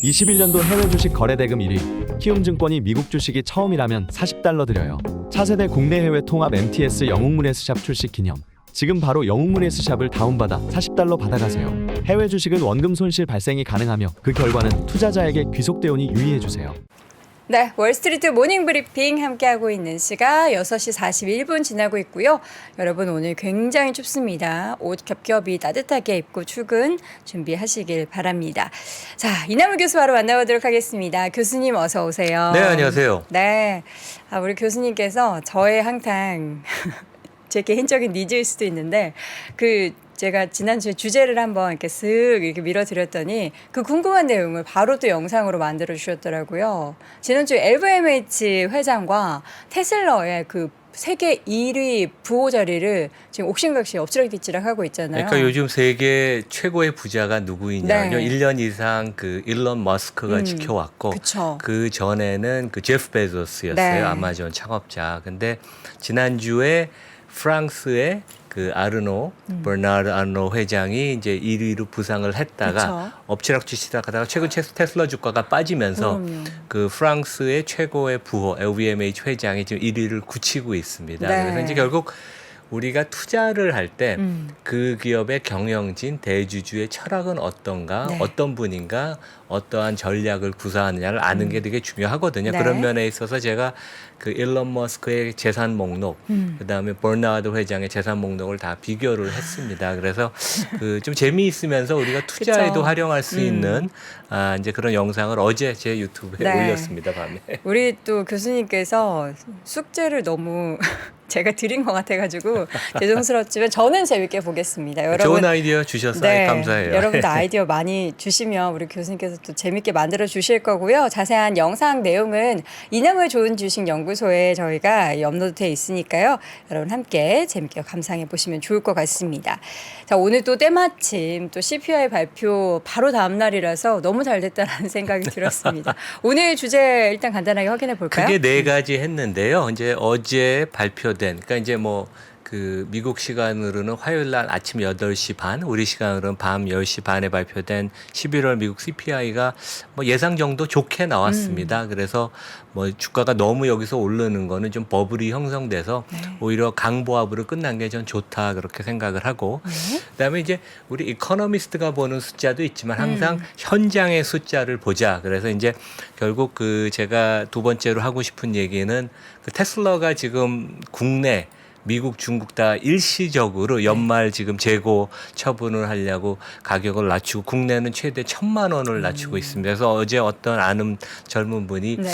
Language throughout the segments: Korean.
21년도 해외 주식 거래 대금 1위. 키움증권이 미국 주식이 처음이라면 $40 드려요. 차세대 국내 해외 통합 MTS 영웅문 S샵 출시 기념. 지금 바로 영웅문 S샵을 다운받아 $40 받아가세요. 해외 주식은 원금 손실 발생이 가능하며 그 결과는 투자자에게 귀속되오니 유의해주세요. 네, 월스트리트 모닝 브리핑 함께하고 있는 시각 6시 41분 지나고 있고요. 여러분 오늘 굉장히 춥습니다. 옷 겹겹이 따뜻하게 입고 출근 준비하시길 바랍니다. 자, 이남우 교수 바로 만나보도록 하겠습니다. 교수님 어서 오세요. 네, 안녕하세요. 네, 우리 교수님께서 저의 항상 제 개인적인 니즈일 수도 있는데 제가 지난주에 주제를 한번 이렇게 쓱 이렇게 밀어드렸더니 그 궁금한 내용을 바로 또 영상으로 만들어 주셨더라고요. 지난주에 LVMH 회장과 테슬라의 그 세계 1위 부호 자리를 지금 옥신각신 엎치락뒤치락 하고 있잖아요. 그러니까 요즘 세계 최고의 부자가 누구이냐면요. 네. 1년 이상 그 일론 머스크가 지켜왔고 그쵸. 그 전에는 그 제프 베조스였어요. 네. 아마존 창업자. 근데 지난주에 프랑스의 그 버나르드 아르노 회장이 이제 1위로 부상을 했다가 그쵸. 엎치락뒤치락 하다가 최근 테슬라 주가가 빠지면서 그럼요. 그 프랑스의 최고의 부호 LVMH 회장이 지금 1위를 굳히고 있습니다. 네. 그래서 이제 결국 우리가 투자를 할 때 그 기업의 경영진 대주주의 철학은 어떤가, 네. 어떤 분인가, 어떠한 전략을 구사하느냐를 아는 게 되게 중요하거든요. 네. 그런 면에 있어서 제가 그 일론 머스크의 재산 목록, 그다음에 버나드 회장의 재산 목록을 다 비교를 했습니다. 그래서 그 좀 재미있으면서 우리가 투자에도 그쵸. 활용할 수 있는 이제 그런 영상을 어제 제 유튜브에 네. 올렸습니다, 밤에. 우리 또 교수님께서 숙제를 너무 제가 드린 것 같아가지고 죄송스럽지만 저는 재밌게 보겠습니다. 여러분, 좋은 아이디어 주셔서 감사해요. 여러분도 아이디어 많이 주시면 우리 교수님께서 또 재밌게 만들어 주실 거고요. 자세한 영상 내용은 이남의 좋은 주식 연구소에 저희가 업로드돼 있으니까요. 여러분 함께 재밌게 감상해 보시면 좋을 것 같습니다. 자, 오늘 또 때마침 또 CPI 발표 바로 다음 날이라서 너무 잘 됐다라는 생각이 들었습니다. 오늘 주제 일단 간단하게 확인해 볼까요? 그게 네 가지 했는데요. 이제 어제 발표된, 그러니까 이제 뭐 그 미국 시간으로는 화요일 날 아침 8시 반, 우리 시간으로는 밤 10시 반에 발표된 11월 미국 CPI가 뭐 예상 정도 좋게 나왔습니다. 그래서 뭐 주가가 너무 여기서 오르는 거는 좀 버블이 형성돼서 오히려 강보합으로 끝난 게 전 좋다 그렇게 생각을 하고 그다음에 이제 우리 이코노미스트가 보는 숫자도 있지만 항상 현장의 숫자를 보자. 그래서 이제 결국 그 제가 두 번째로 하고 싶은 얘기는 그 테슬라가 지금 국내 미국, 중국 다 일시적으로 연말 지금 재고 처분을 하려고 가격을 낮추고 국내는 최대 1,000만 원을 낮추고 있습니다. 그래서 어제 어떤 아는 젊은 분이 네.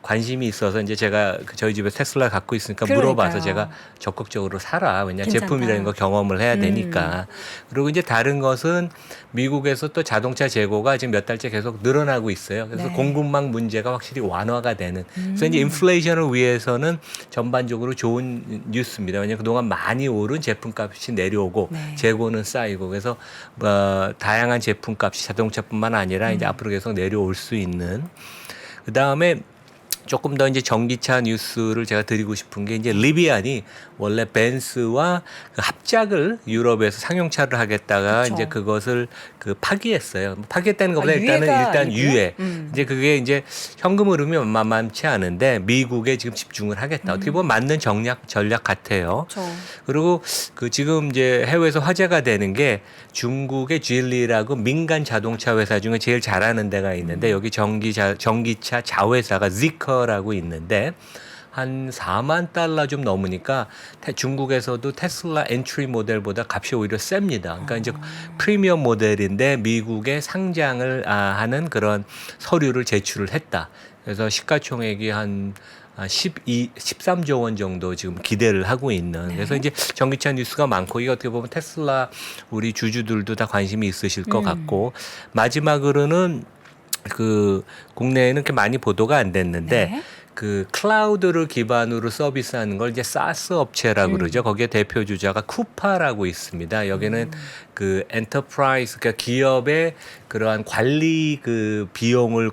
관심이 있어서 이제 제가 저희 집에 테슬라 갖고 있으니까 그러니까요. 물어봐서 제가 적극적으로 사라. 왜냐 괜찮다. 제품이라는 거 경험을 해야 되니까. 그리고 이제 다른 것은 미국에서 또 자동차 재고가 지금 몇 달째 계속 늘어나고 있어요. 그래서 네. 공급망 문제가 확실히 완화가 되는. 그래서 이제 인플레이션을 위해서는 전반적으로 좋은 뉴스입니다. 왜냐하면 그동안 많이 오른 제품값이 내려오고 네. 재고는 쌓이고 그래서 다양한 제품값이 자동차뿐만 아니라 이제 앞으로 계속 내려올 수 있는. 그 다음에 조금 더 이제 전기차 뉴스를 제가 드리고 싶은 게 이제 리비안이 원래 벤츠와 그 합작을 유럽에서 상용차를 하겠다가 그쵸. 이제 그것을 그 파기했어요. 파기했다는 것보다 일단 아니고요? 유예. 이제 그게 이제 현금 흐름이 만만치 않은데 미국에 지금 집중을 하겠다. 어떻게 보면 맞는 전략 같아요. 그렇죠. 그리고 그 지금 이제 해외에서 화제가 되는 게 중국의 GLE라고 민간 자동차 회사 중에 제일 잘하는 데가 있는데 여기 전기차 자회사가 Zeekr라고 있는데 한 4만 달러 좀 넘으니까 중국에서도 테슬라 엔트리 모델보다 값이 오히려 셉니다. 그러니까 이제 프리미엄 모델인데 미국에 상장을 하는 그런 서류를 제출을 했다. 그래서 시가총액이 한 13조 원 정도 지금 기대를 하고 있는. 그래서 이제 전기차 뉴스가 많고 이게 어떻게 보면 테슬라 우리 주주들도 다 관심이 있으실 것 같고 마지막으로는 그 국내에는 그렇게 많이 보도가 안 됐는데 네. 그 클라우드를 기반으로 서비스하는 걸 이제 사스 업체라고 그러죠. 거기에 대표 주자가 쿠파라고 있습니다. 여기는 그 엔터프라이즈 그러니까 기업의 그러한 관리 그 비용을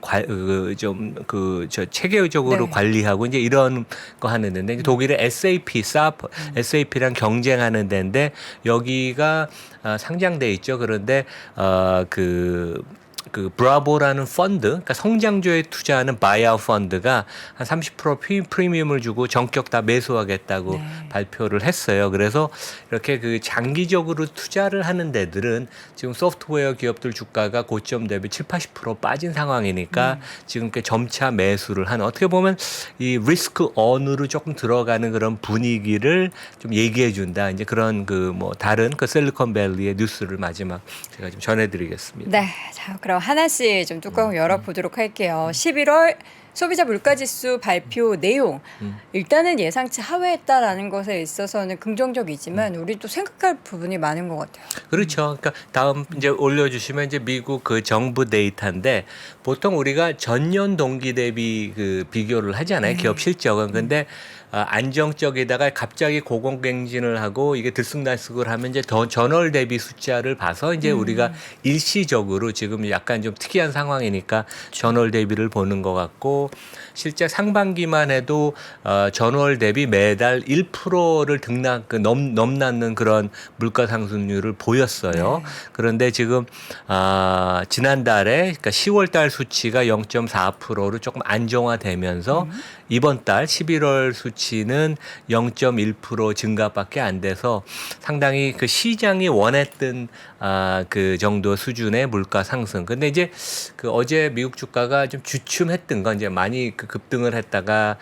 체계적으로 네. 관리하고 이제 이런 거 하는데 독일의 SAP랑 경쟁하는 데인데 여기가 상장돼 있죠. 그런데 그 브라보라는 펀드, 그러니까 성장주에 투자하는 바이아웃 펀드가 한 30% 프리미엄을 주고 전격 다 매수하겠다고 네. 발표를 했어요. 그래서 이렇게 그 장기적으로 투자를 하는 데들은 지금 소프트웨어 기업들 주가가 고점 대비 7, 80% 빠진 상황이니까 지금 이렇게 점차 매수를 하는, 어떻게 보면 이 리스크 언으로 조금 들어가는 그런 분위기를 좀 얘기해 준다. 이제 그런 그 뭐 다른 그 실리콘밸리의 뉴스를 마지막 제가 좀 전해드리겠습니다. 네, 자 그럼 하나씩 좀 뚜껑을 열어보도록 할게요. 11월 소비자 물가지수 발표 내용, 일단은 예상치 하회했다라는 것에 있어서는 긍정적이지만 우리 또 생각할 부분이 많은 것 같아요. 그렇죠. 그러니까 다음 이제 올려주시면 이제 미국 그 정부 데이터인데, 보통 우리가 전년 동기 대비 그 비교를 하잖아요. 기업 실적은. 근데 안정적이다가 갑자기 고공갱진을 하고 이게 들쑥날쑥을 하면 이제 더 전월 대비 숫자를 봐서 이제 우리가 일시적으로 지금 약간 좀 특이한 상황이니까 전월 대비를 보는 것 같고, 실제 상반기만 해도 전월 대비 매달 1%를 넘나는 그런 물가 상승률을 보였어요. 그런데 지금 지난달에, 그러니까 10월 달 수치가 0.4%로 조금 안정화되면서 이번 달 11월 수치는 0.1% 증가밖에 안 돼서 상당히 그 시장이 원했던 그 정도 수준의 물가 상승. 근데 이제 그 어제 미국 주가가 좀 주춤했던 건, 이제 많이 그 급등을 했다가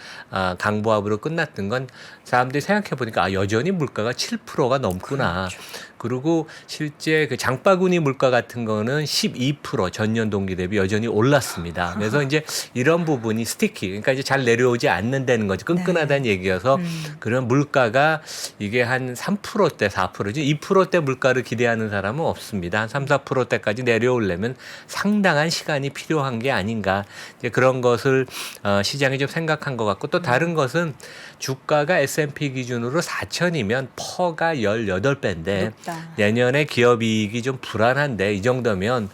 강보합으로 끝났던 건, 사람들이 생각해 보니까 여전히 물가가 7%가 넘구나. 그리고 실제 그 장바구니 물가 같은 거는 12% 전년 동기 대비 여전히 올랐습니다. 그래서 이제 이런 부분이 스티키, 그러니까 이제 잘 내려오지 않는다는 거죠. 끈끈하다는 얘기여서 그런 물가가 이게 한 3%대, 4%지 2%대 물가를 기대하는 사람은 없습니다. 한 3, 4%대까지 내려오려면 상당한 시간이 필요한 게 아닌가. 이제 그런 것을 시장이 좀 생각한 것 같고, 또 다른 것은 주가가 S&P 기준으로 4천이면 퍼가 18배인데 내년에 기업이익이 좀 불안한데, 이 정도면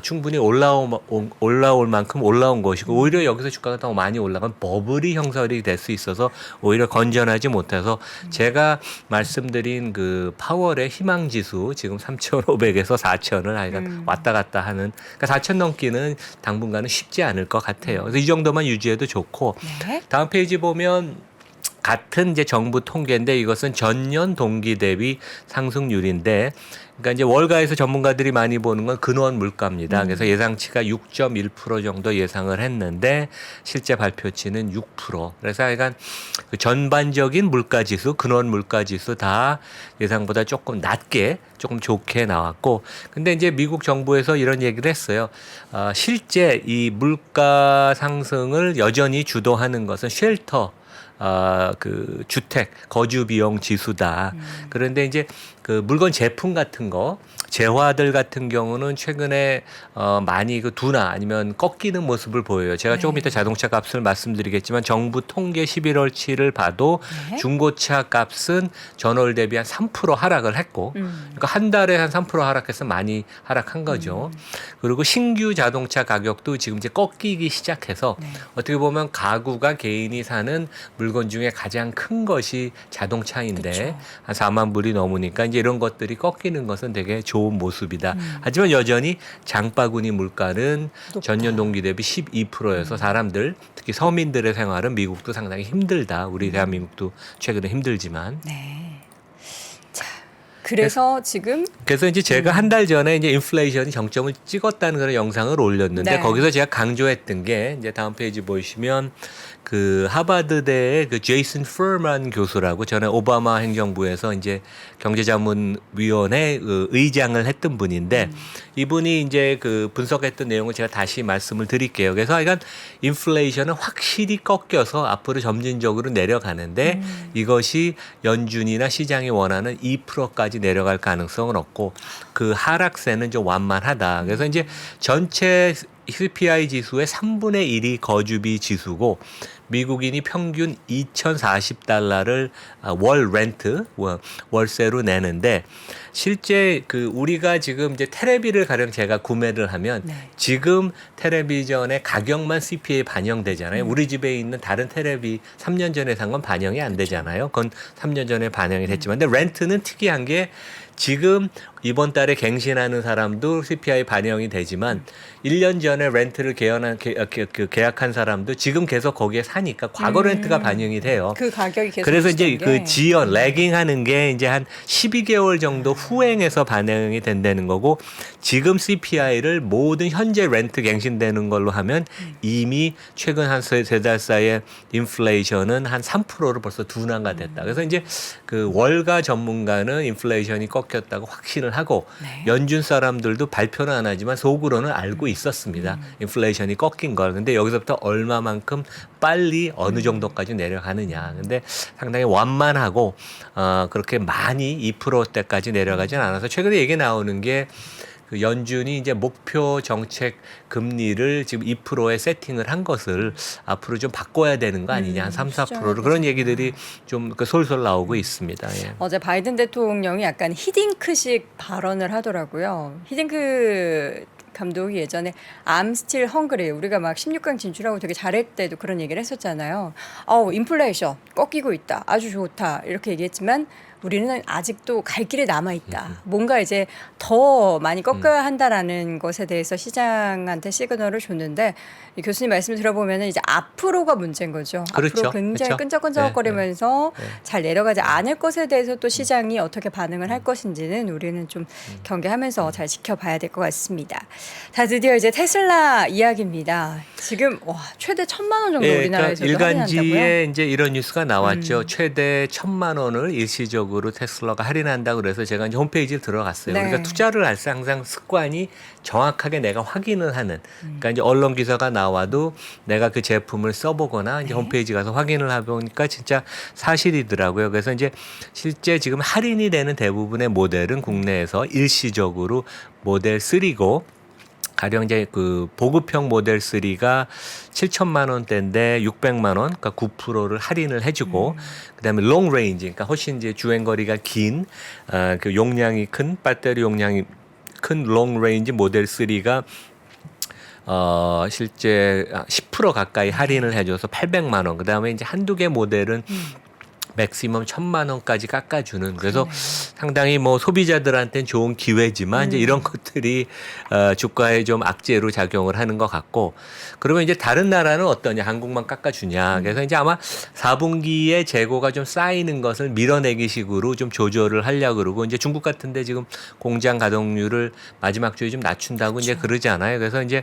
충분히 올라올 만큼 올라온 것이고, 오히려 여기서 주가가 더 많이 올라가면 버블이 형성이 될 수 있어서 오히려 건전하지 못해서, 제가 말씀드린 그 파월의 희망지수 지금 3,500에서 4,000을 하여간 왔다 갔다 하는, 그러니까 4,000 넘기는 당분간은 쉽지 않을 것 같아요. 그래서 이 정도만 유지해도 좋고, 다음 페이지 보면 같은 이제 정부 통계인데, 이것은 전년 동기 대비 상승률인데, 그러니까 이제 월가에서 전문가들이 많이 보는 건 근원 물가입니다. 그래서 예상치가 6.1% 정도 예상을 했는데 실제 발표치는 6%. 그래서 약간 그 전반적인 물가 지수, 근원 물가 지수 다 예상보다 조금 낮게, 조금 좋게 나왔고, 근데 이제 미국 정부에서 이런 얘기를 했어요. 실제 이 물가 상승을 여전히 주도하는 것은 쉘터, 그 주택 거주 비용 지수다. 그런데 이제 그 물건 제품 같은 거, 재화들 같은 경우는 최근에 많이 그 둔화 아니면 꺾이는 모습을 보여요. 제가 조금 이따 자동차 값을 말씀드리겠지만, 정부 통계 11월치를 봐도 중고차 값은 전월 대비 한 3% 하락을 했고, 그러니까 한 달에 한 3% 하락해서 많이 하락한 거죠. 그리고 신규 자동차 가격도 지금 이제 꺾이기 시작해서 어떻게 보면 가구가 개인이 사는 물건 중에 가장 큰 것이 자동차인데 한 4만 불이 넘으니까 이제 이런 것들이 꺾이는 것은 되게 좋은 모습이다. 하지만 여전히 장바구니 물가는 전년 동기 대비 12%여서 사람들, 특히 서민들의 생활은 미국도 상당히 힘들다. 우리 대한민국도 최근에 힘들지만. 자, 그래서 지금 그래서 이제 제가 한 달 전에 이제 인플레이션이 정점을 찍었다는 그런 영상을 올렸는데, 거기서 제가 강조했던 게, 이제 다음 페이지 보시면 그 하버드대의 그 제이슨 퍼만 교수라고, 전에 오바마 행정부에서 이제 경제자문위원회 의장을 했던 분인데, 이분이 이제 그 분석했던 내용을 제가 다시 말씀을 드릴게요. 그래서 하여간 인플레이션은 확실히 꺾여서 앞으로 점진적으로 내려가는데, 이것이 연준이나 시장이 원하는 2%까지 내려갈 가능성은 없고, 그 하락세는 좀 완만하다. 그래서 이제 전체 CPI 지수의 3분의 1이 거주비 지수고, 미국인이 평균 2,040달러를 월 렌트, 월세로 내는데 실제 그 우리가 지금 이제 테레비를 가령 제가 구매를 하면 네. 지금 텔레비전의 가격만 CPA에 반영되잖아요. 우리 집에 있는 다른 텔레비 3년 전에 산 건 반영이 안 되잖아요. 그건 3년 전에 반영이 됐지만 근데 렌트는 특이한 게 지금 이번 달에 갱신하는 사람도 CPI 반영이 되지만 1년 전에 렌트를 계약한 사람도 지금 계속 거기에 사니까 과거 렌트가 반영이 돼요. 그 가격이 계속 그래서 이제 유지된 그 게. 지연, 레깅하는 게 이제 한 12개월 정도 후행해서 반영이 된다는 거고 지금 CPI를 모든 현재 렌트 갱신되는 걸로 하면 이미 최근 한 세 달 사이에 인플레이션은 한 3%로 벌써 둔화가 됐다. 그래서 이제 그 월가 전문가는 인플레이션이 꺾였다고 확신을 하고 네. 연준 사람들도 발표는 안 하지만 속으로는 알고 있었습니다. 인플레이션이 꺾인 걸. 근데 여기서부터 얼마만큼 빨리 어느 정도까지 내려가느냐. 근데 상당히 완만하고 그렇게 많이 2%대까지 내려가진 않아서 최근에 얘기 나오는 게 그 연준이 이제 목표 정책 금리를 지금 2%에 세팅을 한 것을 앞으로 좀 바꿔야 되는 거 아니냐. 한 3, 4%를 그런 얘기들이 좀 그 솔솔 나오고 있습니다. 예. 어제 바이든 대통령이 약간 히딩크식 발언을 하더라고요. 히딩크 감독이 예전에 I'm still hungry 우리가 막 16강 진출하고 되게 잘했을 때도 그런 얘기를 했었잖아요. 인플레이션 꺾이고 있다. 아주 좋다. 이렇게 얘기했지만 우리는 아직도 갈 길이 남아 있다. 뭔가 이제 더 많이 꺾어야 한다라는 것에 대해서 시장한테 시그널을 줬는데 이 교수님 말씀 들어보면은 이제 앞으로가 문제인 거죠. 그렇죠. 앞으로 굉장히 그렇죠. 끈적끈적거리면서 네, 네. 잘 내려가지 않을 것에 대해서 또 시장이 어떻게 반응을 할 것인지는 우리는 좀 경계하면서 잘 지켜봐야 될 것 같습니다. 자, 드디어 이제 테슬라 이야기입니다. 지금 최대 1,000만 원 정도 예, 우리나라에서도 그러니까 할인한다고요? 일간지에 이제 이런 뉴스가 나왔죠. 최대 1,000만 원을 일시적으로 테슬라가 할인한다고 그래서 제가 이제 홈페이지에 들어갔어요. 네. 우리가 투자를 할 때 항상 습관이 정확하게 내가 확인을 하는. 그러니까 이제 언론 기사가 나와도 내가 그 제품을 써보거나 이제 네. 홈페이지 가서 확인을 해보니까 진짜 사실이더라고요. 그래서 이제 실제 지금 할인이 되는 대부분의 모델은 국내에서 일시적으로 모델 3고 가령 이제 그 보급형 모델 3가 7천만 원대인데 600만 원, 그러니까 9%를 할인을 해주고, 그다음에 롱 레인지, 그러니까 훨씬 이제 주행 거리가 긴, 그 용량이 큰 배터리 용량이 큰 롱 레인지 모델 3가 실제 10% 가까이 할인을 해줘서 800만 원. 그다음에 이제 한두 개 모델은 맥시멈 1,000만 원까지 깎아주는 그래서 상당히 뭐 소비자들한테는 좋은 기회지만 이제 이런 것들이 주가에 좀 악재로 작용을 하는 것 같고 그러면 이제 다른 나라는 어떠냐 한국만 깎아주냐 그래서 이제 아마 4분기에 재고가 좀 쌓이는 것을 밀어내기 식으로 좀 조절을 하려고 그러고 이제 중국 같은데 지금 공장 가동률을 마지막 주에 좀 낮춘다고 이제 그러잖아요. 그래서 이제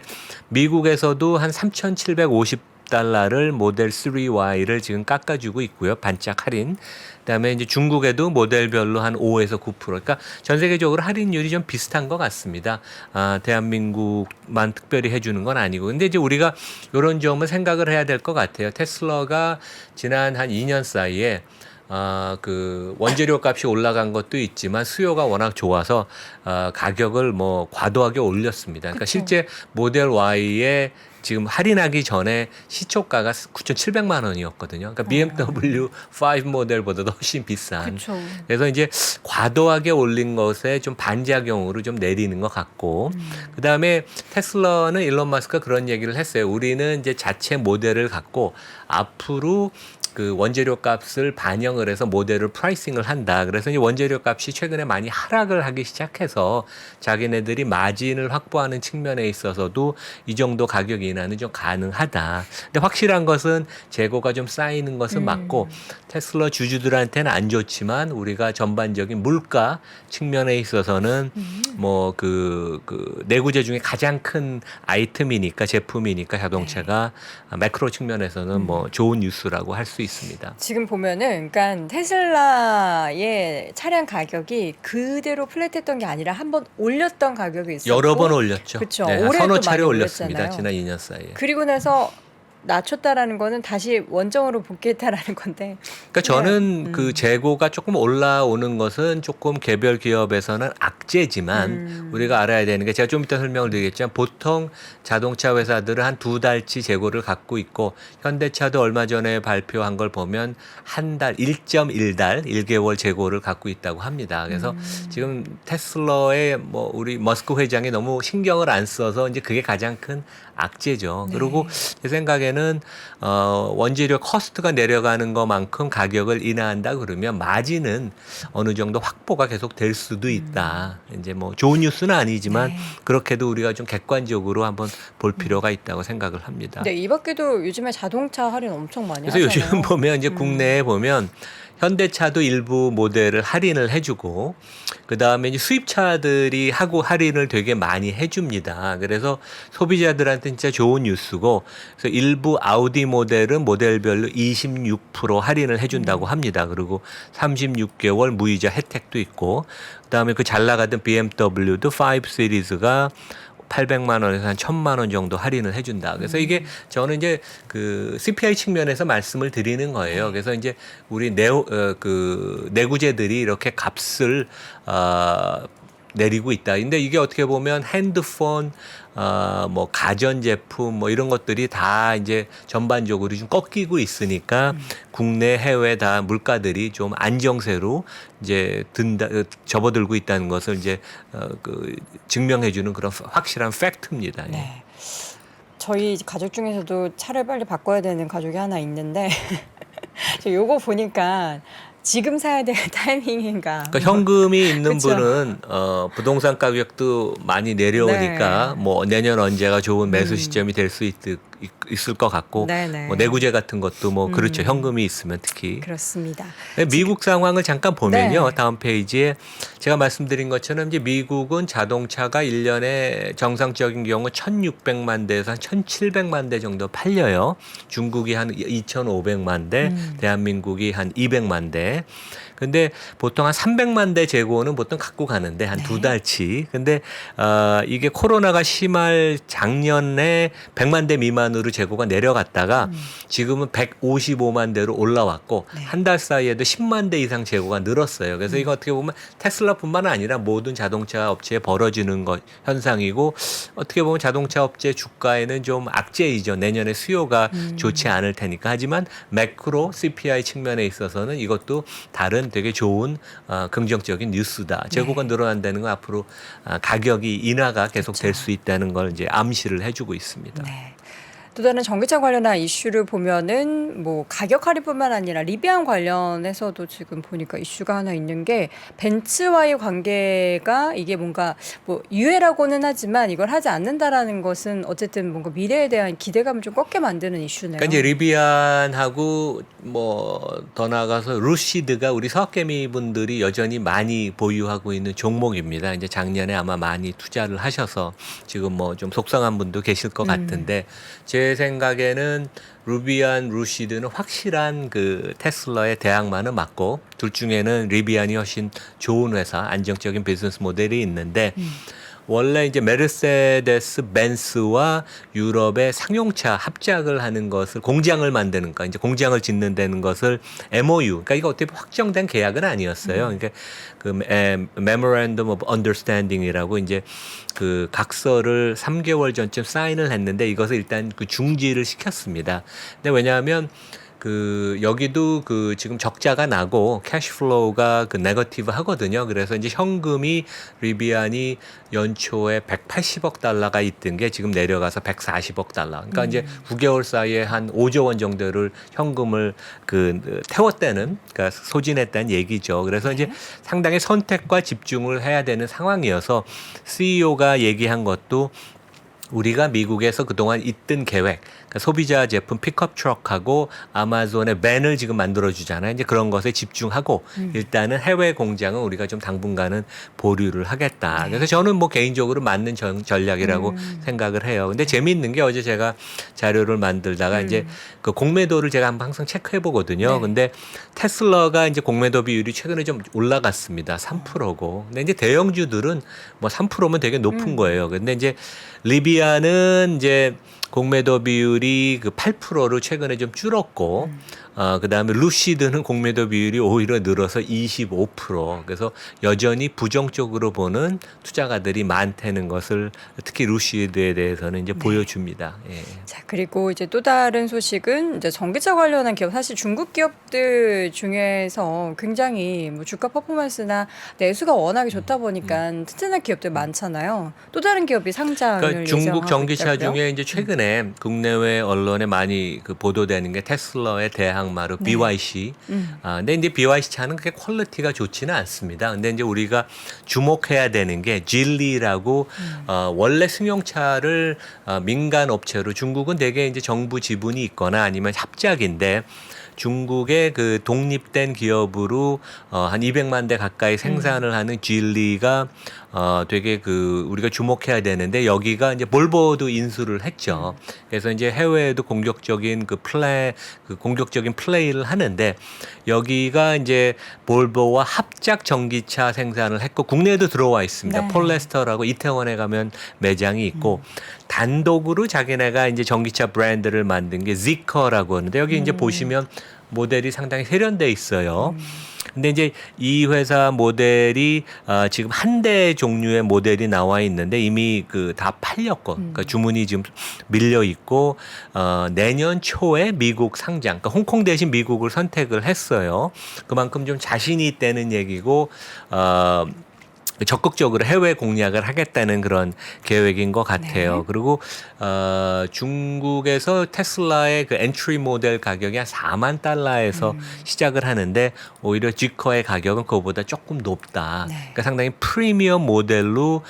미국에서도 한 3,750 달러를 모델 3Y를 지금 깎아주고 있고요. 반짝 할인. 그다음에 이제 중국에도 모델별로 한 5에서 9%. 그러니까 전 세계적으로 할인율이 좀 비슷한 것 같습니다. 대한민국만 특별히 해주는 건 아니고. 근데 이제 우리가 이런 점을 생각을 해야 될 것 같아요. 테슬라가 지난 한 2년 사이에 그 원재료 값이 올라간 것도 있지만 수요가 워낙 좋아서 가격을 뭐 과도하게 올렸습니다. 그러니까 그쵸. 실제 모델 Y의 지금 할인하기 전에 시초가가 9,700만 원이었거든요. 그러니까 BMW 5 모델보다도 훨씬 비싼. 그렇죠. 그래서 이제 과도하게 올린 것에 좀 반작용으로 좀 내리는 것 같고, 그 다음에 테슬라는 일론 마스크가 그런 얘기를 했어요. 우리는 이제 자체 모델을 갖고 앞으로 그 원재료 값을 반영을 해서 모델을 프라이싱을 한다. 그래서 이제 원재료 값이 최근에 많이 하락을 하기 시작해서 자기네들이 마진을 확보하는 측면에 있어서도 이 정도 가격 인하는 좀 가능하다. 근데 확실한 것은 재고가 좀 쌓이는 것은 맞고 테슬라 주주들한테는 안 좋지만 우리가 전반적인 물가 측면에 있어서는 뭐 그 내구재 중에 가장 큰 아이템이니까 제품이니까 자동차가 매크로 측면에서는 뭐 좋은 뉴스라고 할 수 있습니다. 지금 보면은 그러니까 테슬라의 차량 가격이 그대로 플랫했던 게 아니라 한번 올렸던 가격이 있었고 여러 번 올렸죠. 그쵸. 네, 한 올해 서너 또 차례 많이 올렸습니다. 올렸잖아요. 지난 2년 사이에. 그리고 나서 낮췄다라는 거는 다시 원점으로 복귀했다라는 건데. 그러니까 저는 네. 그 재고가 조금 올라오는 것은 조금 개별 기업에서는 악재지만 우리가 알아야 되는 게 제가 좀 이따 설명을 드리겠지만 보통 자동차 회사들은 한 2달치 재고를 갖고 있고 현대차도 얼마 전에 발표한 걸 보면 한 달 1.1달 1개월 재고를 갖고 있다고 합니다. 그래서 지금 테슬라의 뭐 우리 머스크 회장이 너무 신경을 안 써서 이제 그게 가장 큰 악재죠. 네. 그리고 제 생각에는 원재료 코스트가 내려가는 것만큼 가격을 인하한다 그러면 마진은 어느 정도 확보가 계속 될 수도 있다. 이제 뭐 좋은 뉴스는 아니지만 네. 그렇게도 우리가 좀 객관적으로 한번 볼 필요가 있다고 생각을 합니다. 근데 이 밖에도 요즘에 자동차 할인 엄청 많이 그래서 하잖아요. 요즘 보면 이제 국내에 보면 현대차도 일부 모델을 할인을 해주고 그 다음에 이제 수입차들이 하고 할인을 되게 많이 해줍니다. 그래서 소비자들한테 진짜 좋은 뉴스고 그래서 일부 아우디 모델은 모델별로 26% 할인을 해준다고 합니다. 그리고 36개월 무이자 혜택도 있고 그 다음에 그 잘 나가던 BMW도 5 시리즈가 800만 원에서 한 1000만 원 정도 할인을 해준다. 그래서 이게 저는 이제 그 CPI 측면에서 말씀을 드리는 거예요. 그래서 이제 우리 내구재들이 이렇게 값을 내리고 있다. 근데 이게 어떻게 보면 핸드폰, 뭐 가전제품 뭐 이런 것들이 다 이제 전반적으로 좀 꺾이고 있으니까 국내 해외 다 물가들이 좀 안정세로 이제 접어들고 있다는 것을 이제 그 증명해주는 그런 확실한 팩트입니다. 예. 네. 저희 가족 중에서도 차를 빨리 바꿔야 되는 가족이 하나 있는데 저 요거 보니까 지금 사야 될 타이밍인가. 그러니까 현금이 있는 그쵸? 분은 부동산 가격도 많이 내려오니까 네. 뭐 내년 언제가 좋은 매수 시점이 될 수 있을 것 같고 네네. 뭐 내구재 같은 것도 뭐 그렇죠. 현금이 있으면 특히. 그렇습니다. 미국 상황을 잠깐 보면요. 네. 다음 페이지에 제가 말씀드린 것처럼 이제 미국은 자동차가 1년에 정상적인 경우 1,600만 대에서 한 1,700만 대 정도 팔려요. 중국이 한 2,500만 대, 대한민국이 한 200만 대. 근데 보통 한 300만 대 재고는 보통 갖고 가는데 한 네. 2달치. 근데 이게 코로나가 심할 작년에 100만 대 미만으로 재고가 내려갔다가 지금은 155만 대로 올라왔고 네. 한 달 사이에도 10만 대 이상 재고가 늘었어요. 그래서 이거 어떻게 보면 테슬라뿐만 아니라 모든 자동차 업체에 벌어지는 현상이고 어떻게 보면 자동차 업체 주가에는 좀 악재이죠. 내년에 수요가 좋지 않을 테니까. 하지만 매크로 CPI 측면에 있어서는 이것도 다른 되게 좋은 긍정적인 뉴스다. 재고가 늘어난다는 건 앞으로 가격이 인하가 계속 될 수 있다는 걸 이제 암시를 해주고 있습니다. 네. 또 다른 전기차 관련한 이슈를 보면은 뭐 가격 할인뿐만 아니라 리비안 관련해서도 지금 보니까 이슈가 하나 있는 게 벤츠와의 관계가 이게 뭔가 뭐 유예라고는 하지만 이걸 하지 않는다라는 것은 어쨌든 뭔가 미래에 대한 기대감을 좀 꺾게 만드는 이슈네요. 그러니까 이제 리비안하고 뭐 더 나아가서 루시드가 우리 서학개미 분들이 여전히 많이 보유하고 있는 종목입니다. 이제 작년에 아마 많이 투자를 하셔서 지금 뭐 좀 속상한 분도 계실 것 같은데 제 생각에는 루비안, 루시드는 확실한 그 테슬라의 대항마는 맞고 둘 중에는 리비안이 훨씬 좋은 회사, 안정적인 비즈니스 모델이 있는데 원래 이제 메르세데스 벤츠와 유럽의 상용차 합작을 하는 것을 공장을 만드는 거, 이제 공장을 짓는다는 것을 MOU, 그러니까 이거 어떻게 보면 확정된 계약은 아니었어요. 그러니까 그 Memorandum of Understanding이라고 이제 그 각서를 3개월 전쯤 사인을 했는데 이것을 일단 그 중지를 시켰습니다. 근데 왜냐하면 그 여기도 그 지금 적자가 나고 캐시플로우가 그 네거티브 하거든요. 그래서 이제 현금이 리비안이 연초에 180억 달러가 있던 게 지금 내려가서 140억 달러. 그러니까 이제 9개월 사이에 한 5조 원 정도를 현금을 그 태웠다는, 그러니까 소진했다는 얘기죠. 그래서 이제 상당히 선택과 집중을 해야 되는 상황이어서 CEO가 얘기한 것도 우리가 미국에서 그동안 있던 계획, 그러니까 소비자 제품 픽업 트럭하고 아마존의 밴을 지금 만들어주잖아요. 이제 그런 것에 집중하고 일단은 해외 공장은 우리가 좀 당분간은 보류를 하겠다. 그래서 저는 뭐 개인적으로 맞는 전략이라고 생각을 해요. 근데 재미있는 게 어제 제가 자료를 만들다가 이제 그 공매도를 제가 항상 체크해 보거든요. 네. 근데 테슬라가 이제 공매도 비율이 최근에 좀 올라갔습니다. 3%고. 근데 이제 대형주들은 뭐 3%면 되게 높은 거예요. 근데 이제 리비안은 이제 공매도 비율이 그 8%로 최근에 좀 줄었고 그다음에 루시드는 공매도 비율이 오히려 늘어서 25%. 그래서 여전히 부정적으로 보는 투자가들이 많다는 것을 특히 루시드에 대해서는 이제 보여줍니다. 예. 자, 그리고 이제 또 다른 소식은 이제 전기차 관련한 기업, 사실 중국 기업들 중에서 굉장히 뭐 주가 퍼포먼스나 내수가 워낙에 좋다 보니까 튼튼한 기업들 많잖아요. 또 다른 기업이 상장을 그러니까 중국 예정하고 전기차 있다고요? 중에 이제 최근에 국내외 언론에 많이 그 보도되는 게 테슬라의 대항마로 네. BYC. 근데 이제 BYC 차는 그렇게 퀄리티가 좋지는 않습니다. 근데 이제 우리가 주목해야 되는 게 질리라고 원래 승용차를 민간 업체로 중국은 대개 이제 정부 지분이 있거나 아니면 합작인데 중국의 그 독립된 기업으로 한 200만 대 가까이 생산을 하는 질리가 되게 그 우리가 주목해야 되는데 여기가 이제 볼보도 인수를 했죠. 그래서 이제 해외에도 공격적인 공격적인 플레이를 하는데 여기가 이제 볼보와 합작 전기차 생산을 했고 국내에도 들어와 있습니다. 네. 폴레스터라고 이태원에 가면 매장이 있고 단독으로 자기네가 이제 전기차 브랜드를 만든 게 지커라고 하는데 여기 이제 보시면 모델이 상당히 세련돼 있어요. 근데 이제 이 회사 모델이 지금 한 대 종류의 모델이 나와 있는데 이미 그 다 팔렸고, 그러니까 주문이 지금 밀려 있고 내년 초에 미국 상장, 그러니까 홍콩 대신 미국을 선택을 했어요. 그만큼 좀 자신이 있다는 얘기고. 적극적으로 해외 공략을 하겠다는 그런 계획인 것 같아요. 네. 그리고 중국에서 테슬라의 그 엔트리 모델 가격이 한 4만 달러에서 시작을 하는데 오히려 G커의 가격은 그거보다 조금 높다. 네. 그러니까 상당히 프리미엄 모델로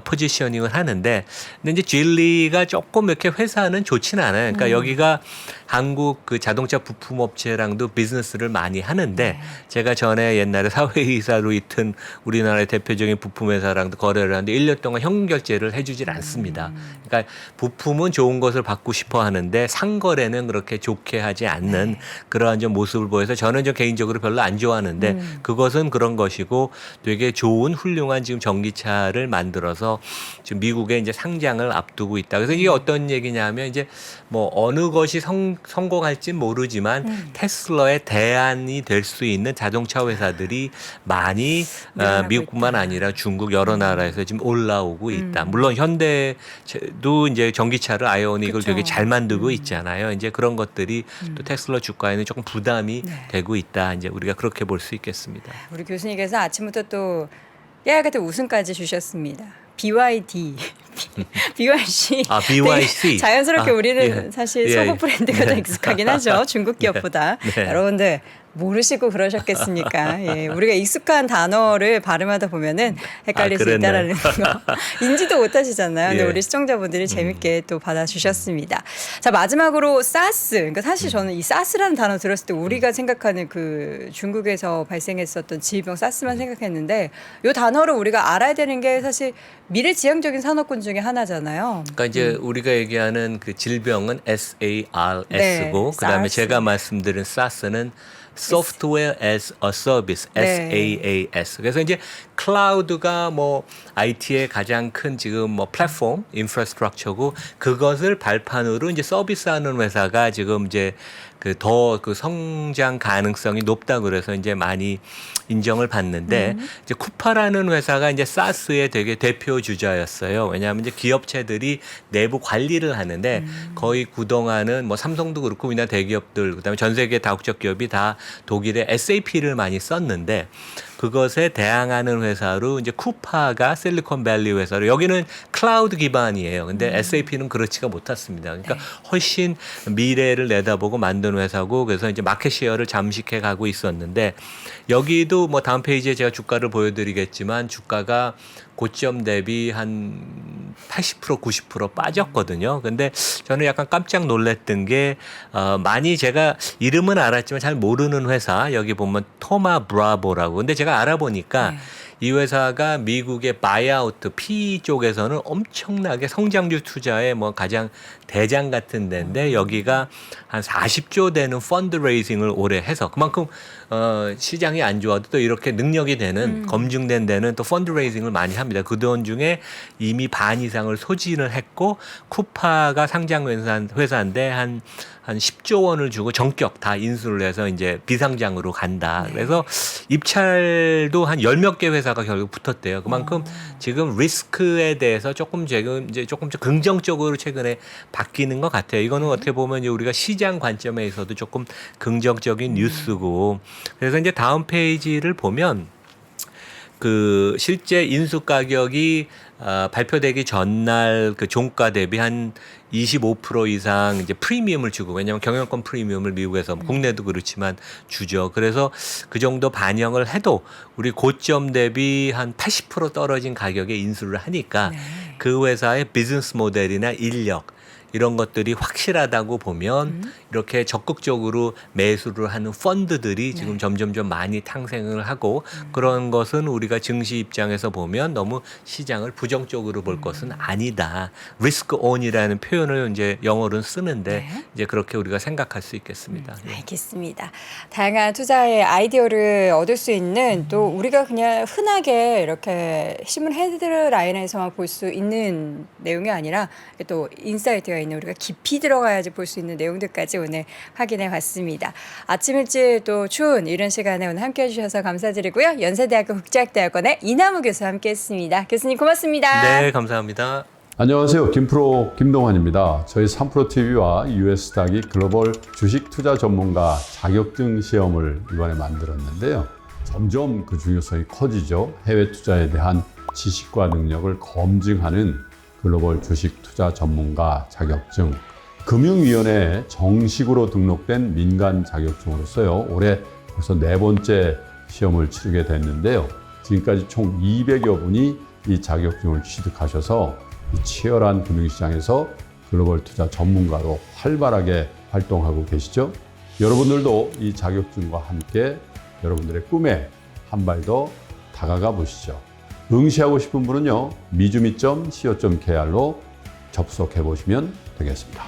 포지셔닝을 하는데 근데 이제 질리가 조금 이렇게 회사는 좋지는 않아요. 그러니까 여기가 한국 그 자동차 부품 업체랑도 비즈니스를 많이 하는데 제가 전에 옛날에 사회이사로 있던 우리나라의 대표적인 부품 회사랑도 거래를 하는데 1년 동안 현금 결제를 해주질 않습니다. 그러니까 부품은 좋은 것을 받고 싶어 하는데 상거래는 그렇게 좋게 하지 않는 그러한 좀 모습을 보여서 저는 좀 개인적으로 별로 안 좋아하는데 그것은 그런 것이고 되게 좋은 훌륭한 지금 전기차를 만들어서 지금 미국에 이제 상장을 앞두고 있다. 그래서 이게 어떤 얘기냐면 이제 뭐 어느 것이 성공할지 모르지만 테슬라의 대안이 될 수 있는 자동차 회사들이 많이 늘어나고 미국뿐만 있다. 아니라 중국 여러 나라에서 지금 올라오고 있다. 물론 현대도 이제 전기차를 아이오닉을 그쵸. 되게 잘 만들고 있잖아요. 이제 그런 것들이 또 테슬라 주가에는 조금 부담이 네. 되고 있다. 이제 우리가 그렇게 볼 수 있겠습니다. 우리 교수님께서 아침부터 또 깨알 같은 웃음까지 주셨습니다. BYD, BYC. 아, BYC. 되게 자연스럽게 아, 우리는 예. 사실 예, 서구 예. 브랜드가 더 익숙하긴 하죠. 중국 기업보다. 네. 여러분들 모르시고 그러셨겠습니까? 예, 우리가 익숙한 단어를 발음하다 보면은 헷갈릴 수 그랬나요? 있다라는 거 인지도 못하시잖아요. 근데 예. 우리 시청자분들이 재밌게 또 받아주셨습니다. 자, 마지막으로 사스. 그러니까 사실 저는 이 사스라는 단어 들었을 때 우리가 생각하는 그 중국에서 발생했었던 질병 사스만 생각했는데 이 단어를 우리가 알아야 되는 게 사실 미래지향적인 산업군 중에 하나잖아요. 그러니까 이제 우리가 얘기하는 그 질병은 SARS고 네, 그다음에 SARS. 제가 말씀드린 SaaS는 Software as a Service, 네. SaaS. 그래서 이제 클라우드가 뭐 IT의 가장 큰 지금 뭐 플랫폼, 인프라스트럭처고 그것을 발판으로 이제 서비스하는 회사가 지금 이제 그 더 그 성장 가능성이 높다 그래서 이제 많이 인정을 받는데 이제 쿠파라는 회사가 이제 사스의 되게 대표 주자였어요. 왜냐하면 이제 기업체들이 내부 관리를 하는데 거의 그동안은 뭐 삼성도 그렇고 우리나라 대기업들 그다음에 전 세계 다국적 기업이 다 독일의 SAP를 많이 썼는데 그것에 대항하는 회사로 이제 쿠파가 실리콘밸리 회사로 여기는 클라우드 기반이에요. 근데 SAP는 그렇지가 못했습니다. 그러니까 훨씬 미래를 내다보고 만든 회사고 그래서 이제 마켓시어를 잠식해 가고 있었는데 여기도 뭐 다음 페이지에 제가 주가를 보여드리겠지만 주가가 고점 대비 한 80% 90% 빠졌거든요. 근데 저는 약간 깜짝 놀랐던 게 많이 제가 이름은 알았지만 잘 모르는 회사 여기 보면 토마 브라보라고. 근데 제가 알아보니까 이 회사가 미국의 바이아웃 PE 쪽에서는 엄청나게 성장주 투자의 뭐 가장 대장 같은 데인데 여기가 한 40조 되는 펀드레이징을 올해 해서 그만큼 시장이 안 좋아도 또 이렇게 능력이 되는 검증된 데는 또 펀드레이징을 많이 합니다. 그 돈 중에 이미 반 이상을 소진을 했고 쿠파가 상장 회사인데 한 10조 원을 주고 전격 다 인수를 해서 이제 비상장으로 간다. 그래서 입찰도 한 10몇 개 회사가 결국 붙었대요. 그만큼 지금 리스크에 대해서 조금 긍정적으로 최근에 바뀌는 것 같아요. 이거는 어떻게 보면 이제 우리가 시장 관점에서도 조금 긍정적인 뉴스고. 그래서 이제 다음 페이지를 보면 그 실제 인수 가격이 발표되기 전날 그 종가 대비 한 25% 이상 이제 프리미엄을 주고 왜냐하면 경영권 프리미엄을 미국에서 국내도 그렇지만 주죠. 그래서 그 정도 반영을 해도 우리 고점 대비 한 80% 떨어진 가격에 인수를 하니까 네. 그 회사의 비즈니스 모델이나 인력 이런 것들이 확실하다고 보면 이렇게 적극적으로 매수를 하는 펀드들이 지금 점점 많이 탄생을 하고 그런 것은 우리가 증시 입장에서 보면 너무 시장을 부정적으로 볼 것은 아니다. 리스크 온이라는 표현을 이제 영어로는 쓰는데 네. 이제 그렇게 우리가 생각할 수 있겠습니다. 네. 알겠습니다. 다양한 투자의 아이디어를 얻을 수 있는 또 우리가 그냥 흔하게 이렇게 신문 헤드라인에서만 볼 수 있는 내용이 아니라 또 인사이트가 있는 우리가 깊이 들어가야지 볼 수 있는 내용들까지 오늘 확인해 봤습니다. 아침 일찍 또 추운 이런 시간에 오늘 함께해 주셔서 감사드리고요. 연세대학교 국제학대학원의 이남우 교수와 함께했습니다. 교수님 고맙습니다. 네, 감사합니다. 안녕하세요. 김프로 김동환입니다. 저희 3프로TV와 US닥이 글로벌 주식 투자 전문가 자격증 시험을 이번에 만들었는데요. 점점 그 중요성이 커지죠. 해외 투자에 대한 지식과 능력을 검증하는 글로벌 주식 투자 전문가 자격증. 금융위원회에 정식으로 등록된 민간 자격증으로서요. 올해 벌써 4번째 시험을 치르게 됐는데요. 지금까지 총 200여 분이 이 자격증을 취득하셔서 이 치열한 금융시장에서 글로벌 투자 전문가로 활발하게 활동하고 계시죠. 여러분들도 이 자격증과 함께 여러분들의 꿈에 한 발 더 다가가 보시죠. 응시하고 싶은 분은요. 미주미.co.kr로 접속해 보시면 되겠습니다.